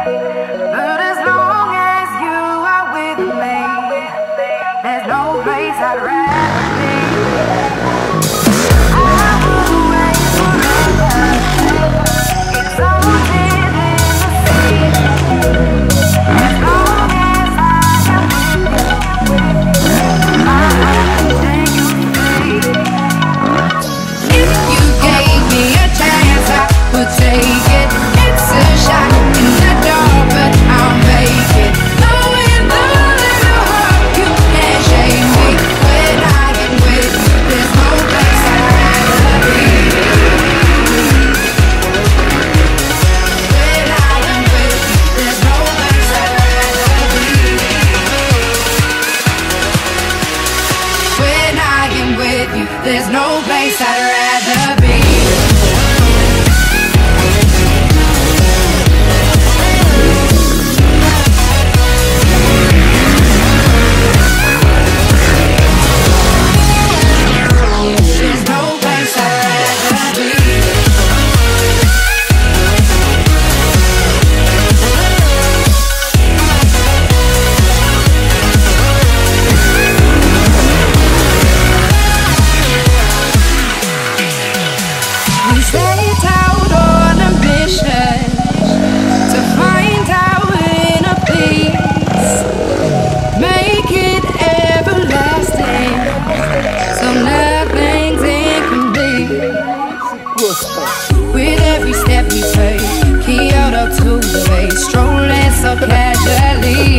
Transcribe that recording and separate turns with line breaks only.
But as long as you are with me, there's no place I'd rather be. I would wait forever, exalted in the sea. As long as I am with you, my heart can take you free. If you gave me a chance, I would take it. It's a shot in the dark, but I'll make it. Knowing the little heart you can't shake me. When I get with you, there's no place I'd rather be. When I am with you, there's no place I'd rather be. When I am with you, there's no place I'd rather be. With every step we take, Kyoto to the bay, strolling so casually.